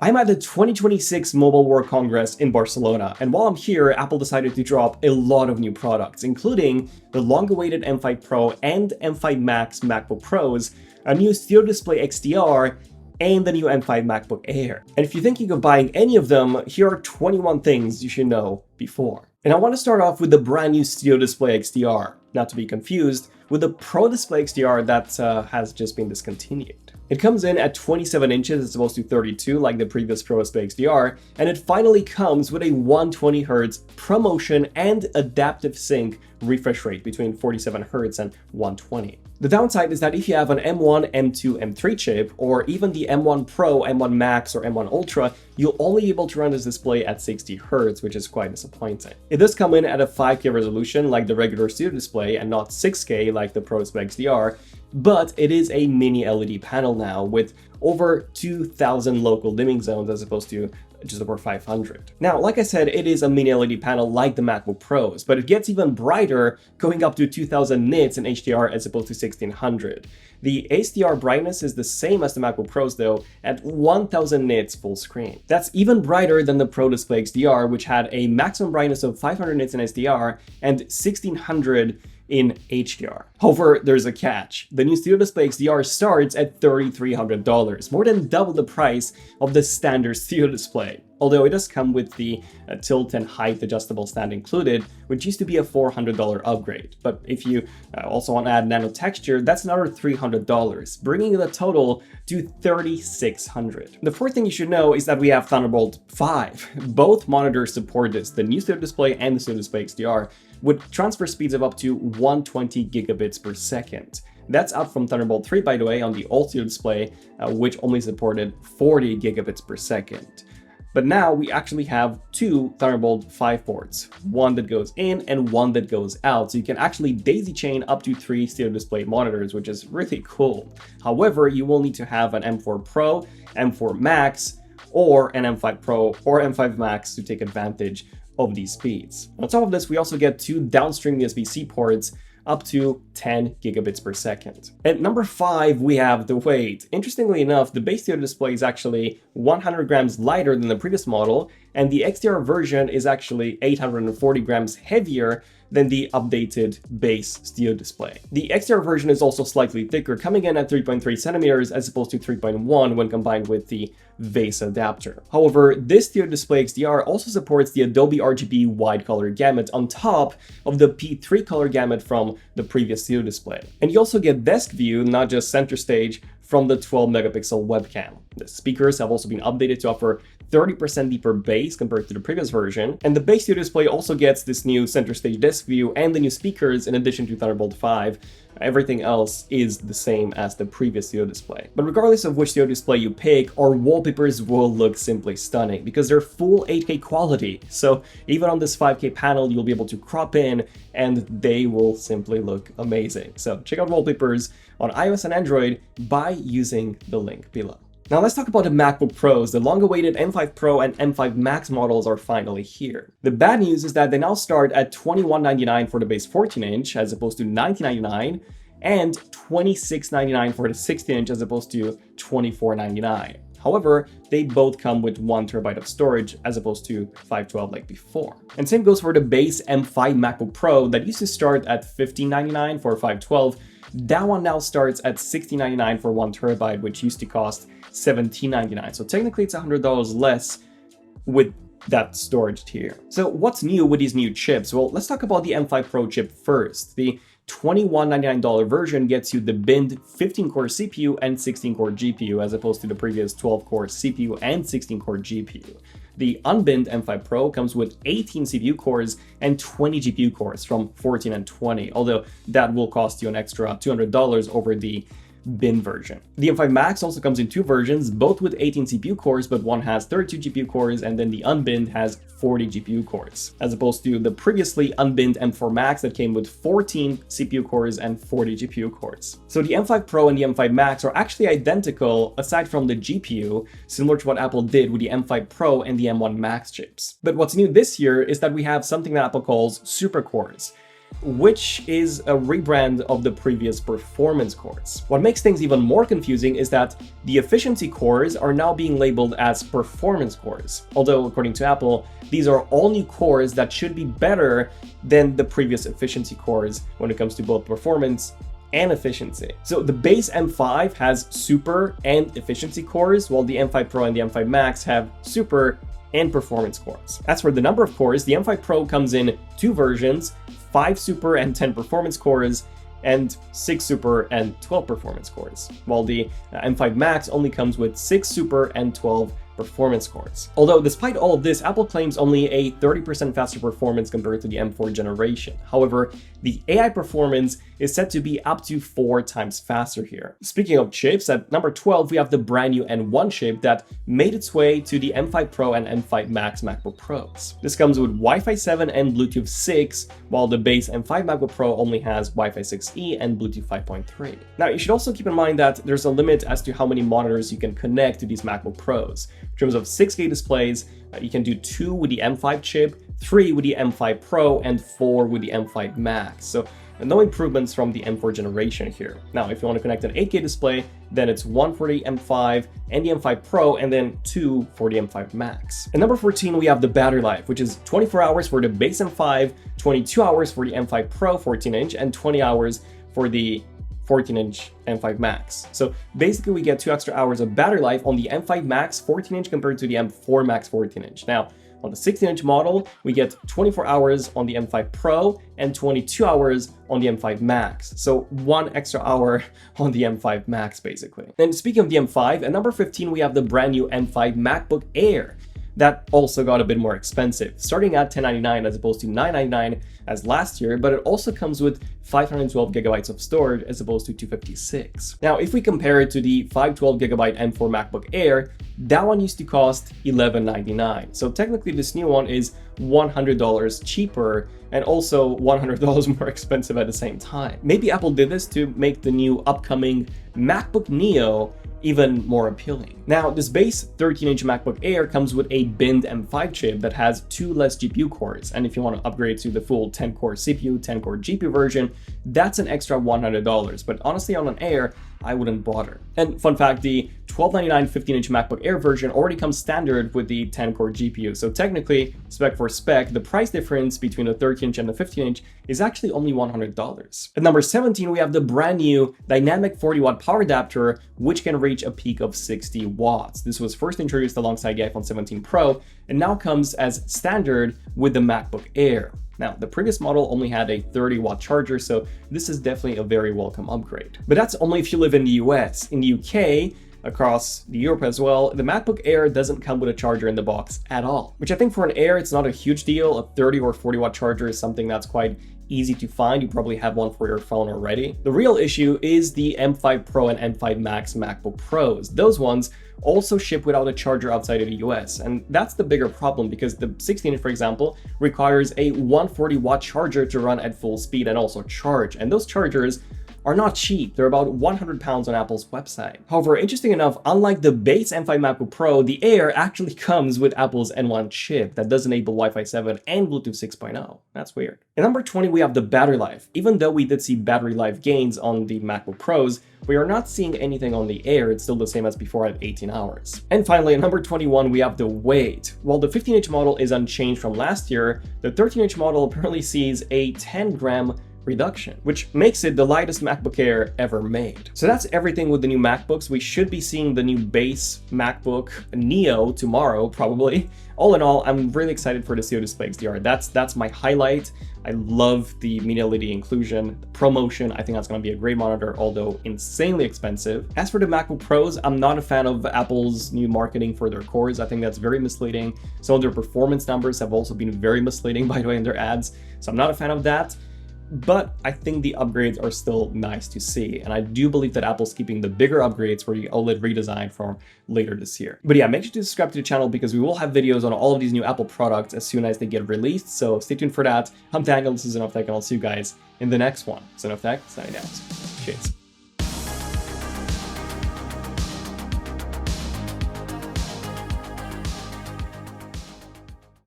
I'm at the 2026 Mobile World Congress in Barcelona, and while I'm here, Apple decided to drop a lot of new products, including the long-awaited M5 Pro and M5 Max MacBook Pros, a new Studio Display XDR, and the new M5 MacBook Air. And if you're thinking of buying any of them, here are 21 things you should know before. And I want to start off with the brand new Studio Display XDR, not to be confused with the Pro Display XDR that has just been discontinued. It comes in at 27 inches as opposed to 32 like the previous Pro Display XDR, and it finally comes with a 120Hz ProMotion and Adaptive Sync refresh rate between 47Hz and 120. The downside is that if you have an M1, M2, M3 chip, or even the M1 Pro, M1 Max, or M1 Ultra, you'll only be able to run this display at 60Hz, which is quite disappointing. It does come in at a 5K resolution like the regular Studio Display and not 6K like the Pro Display XDR, but it is a mini LED panel now with over 2,000 local dimming zones as opposed to just over 500. Now, like I said, it is a mini LED panel like the MacBook Pros, but it gets even brighter, going up to 2000 nits in HDR as opposed to 1600. The HDR brightness is the same as the MacBook Pros though, at 1000 nits full screen. That's even brighter than the Pro Display XDR, which had a maximum brightness of 500 nits in SDR and 1600 in HDR. However, there's a catch. The new Studio Display XDR starts at $3,300, more than double the price of the standard Studio Display. Although it does come with the tilt and height adjustable stand included, which used to be a $400 upgrade. But if you also want to add nano texture, that's another $300, bringing the total to $3,600. The fourth thing you should know is that we have Thunderbolt 5. Both monitors support this, the new Studio Display and the Studio Display XDR, with transfer speeds of up to 120 gigabits per second. That's up from Thunderbolt 3, by the way, on the old Studio Display, which only supported 40 gigabits per second. But now we actually have two Thunderbolt 5 ports, one that goes in and one that goes out. So you can actually daisy chain up to 3 Studio Display monitors, which is really cool. However, you will need to have an M4 Pro, M4 Max, or an M5 Pro or M5 Max to take advantage of these speeds. On top of this, we also get two downstream USB-C ports up to 10 gigabits per second. At number 5, we have the weight. Interestingly enough, the base Studio Display is actually 100 grams lighter than the previous model, and the XDR version is actually 840 grams heavier than the updated base Studio Display. The XDR version is also slightly thicker, coming in at 3.3 centimeters as opposed to 3.1 when combined with the base adapter. However, this Studio Display XDR also supports the Adobe RGB wide color gamut on top of the P3 color gamut from the previous Studio Display. And you also get desk view, not just center stage, from the 12 megapixel webcam. The speakers have also been updated to offer 30% deeper bass compared to the previous version, and the base Studio Display also gets this new center stage desk view and the new speakers in addition to Thunderbolt 5. Everything else is the same as the previous Studio Display. But regardless of which Studio Display you pick, our wallpapers will look simply stunning because they're full 8K quality. So even on this 5K panel, you'll be able to crop in and they will simply look amazing. So check out wallpapers on iOS and Android by using the link below. Now let's talk about the MacBook Pros. The long-awaited M5 Pro and M5 Max models are finally here. The bad news is that they now start at $2199 for the base 14-inch as opposed to $1999, and $2699 for the 16-inch as opposed to $2499. However, they both come with 1 terabyte of storage as opposed to 512 like before. And same goes for the base M5 MacBook Pro that used to start at $1599 for 512. That one now starts at $1699 for 1 terabyte, which used to cost $1799. So technically it's $100 less with that storage tier. So what's new with these new chips? Well, let's talk about the M5 Pro chip first. The $2199 version gets you the binned 15-core CPU and 16-core GPU as opposed to the previous 12-core CPU and 16-core GPU. The unbinned M5 Pro comes with 18 CPU cores and 20 GPU cores from 14 and 20, although that will cost you an extra $200 over the bin version. The M5 Max also comes in 2 versions, both with 18 CPU cores, but one has 32 GPU cores, and then the unbinned has 40 GPU cores, as opposed to the previously unbinned M4 Max that came with 14 CPU cores and 40 GPU cores. So the M5 Pro and the M5 Max are actually identical, aside from the GPU, similar to what Apple did with the M5 Pro and the M1 Max chips. But what's new this year is that we have something that Apple calls super cores. which is a rebrand of the previous performance cores. What makes things even more confusing is that the efficiency cores are now being labeled as performance cores, although according to Apple, these are all new cores that should be better than the previous efficiency cores when it comes to both performance and efficiency. So the base M5 has super and efficiency cores, while the M5 Pro and the M5 Max have super and performance cores. As for the number of cores, the M5 Pro comes in 2 versions, 5 super and 10 performance cores, and 6 super and 12 performance cores, while the M5 Max only comes with 6 super and 12 performance cores. Although despite all of this, Apple claims only a 30% faster performance compared to the M4 generation. However, the AI performance is said to be up to 4 times faster here. Speaking of chips, at number 12, we have the brand new N1 chip that made its way to the M5 Pro and M5 Max MacBook Pros. This comes with Wi-Fi 7 and Bluetooth 6, while the base M5 MacBook Pro only has Wi-Fi 6E and Bluetooth 5.3. Now, you should also keep in mind that there's a limit as to how many monitors you can connect to these MacBook Pros. In terms of 6K displays, you can do 2 with the M5 chip, 3 with the M5 Pro, and 4 with the M5 Max. So no improvements from the M4 generation here. Now, if you want to connect an 8K display, then it's 1 for the M5 and the M5 Pro, and then 2 for the M5 Max. At number 14, we have the battery life, which is 24 hours for the base M5, 22 hours for the M5 Pro 14-inch, and 20 hours for the 14-inch M5 Max. So basically we get 2 extra hours of battery life on the M5 Max 14-inch compared to the M4 Max 14-inch. Now, on the 16-inch model, we get 24 hours on the M5 Pro and 22 hours on the M5 Max. So 1 extra hour on the M5 Max, basically. And speaking of the M5, at number 15, we have the brand new M5 MacBook Air. That also got a bit more expensive, starting at $1099 as opposed to $999 as last year, but it also comes with 512 gigabytes of storage as opposed to 256. Now, if we compare it to the 512 gigabyte M4 MacBook Air, that one used to cost $1199. So technically this new one is $100 cheaper and also $100 more expensive at the same time. Maybe Apple did this to make the new upcoming MacBook Neo even more appealing. Now, this base 13-inch MacBook Air comes with a binned M5 chip that has 2 less GPU cores, and if you want to upgrade to the full 10-core CPU, 10-core GPU version, that's an extra $100, but honestly on an Air, I wouldn't bother. And fun fact, the $1299 15-inch MacBook Air version already comes standard with the 10-core GPU, so technically, spec for spec, the price difference between the 13-inch and the 15-inch is actually only $100. At number 17, we have the brand new dynamic 40-watt power adapter, which can reach a peak of 60 watts. This was first introduced alongside the iPhone 17 Pro, and now comes as standard with the MacBook Air. Now, the previous model only had a 30-watt charger, so this is definitely a very welcome upgrade. But that's only if you live in the US. In the UK, across Europe as well, the MacBook Air doesn't come with a charger in the box at all, which I think for an Air, it's not a huge deal. A 30 or 40-watt charger is something that's quite easy to find. You probably have one for your phone already. The real issue is the M5 Pro and M5 Max MacBook Pros. Those ones also ship without a charger outside of the US, and that's the bigger problem because the 16-inch, for example, requires a 140-watt charger to run at full speed and also charge, and those chargers are not cheap. They're about 100 pounds on Apple's website. However, interesting enough, unlike the base M5 MacBook Pro, the Air actually comes with Apple's N1 chip that does enable Wi-Fi 7 and Bluetooth 6.0. That's weird. At number 20, we have the battery life. Even though we did see battery life gains on the MacBook Pros, we are not seeing anything on the Air. It's still the same as before at 18 hours. And finally, at number 21, we have the weight. While the 15-inch model is unchanged from last year, the 13-inch model apparently sees a 10-gram reduction, which makes it the lightest MacBook Air ever made. So that's everything with the new MacBooks. We should be seeing the new base MacBook Neo tomorrow, probably. All in all, I'm really excited for the CO Display XDR. That's my highlight. I love the mini LED inclusion, the ProMotion. I think that's going to be a great monitor, although insanely expensive. As for the MacBook Pros, I'm not a fan of Apple's new marketing for their cores. I think that's very misleading. Some of their performance numbers have also been very misleading, by the way, in their ads. So I'm not a fan of that. But I think the upgrades are still nice to see, and I do believe that Apple's keeping the bigger upgrades for the OLED redesign for later this year. But yeah, make sure to subscribe to the channel because we will have videos on all of these new Apple products as soon as they get released, so stay tuned for that. I'm Daniel, this is ZONEofTECH, and I'll see you guys in the next one. ZONEofTECH, signing out. Cheers.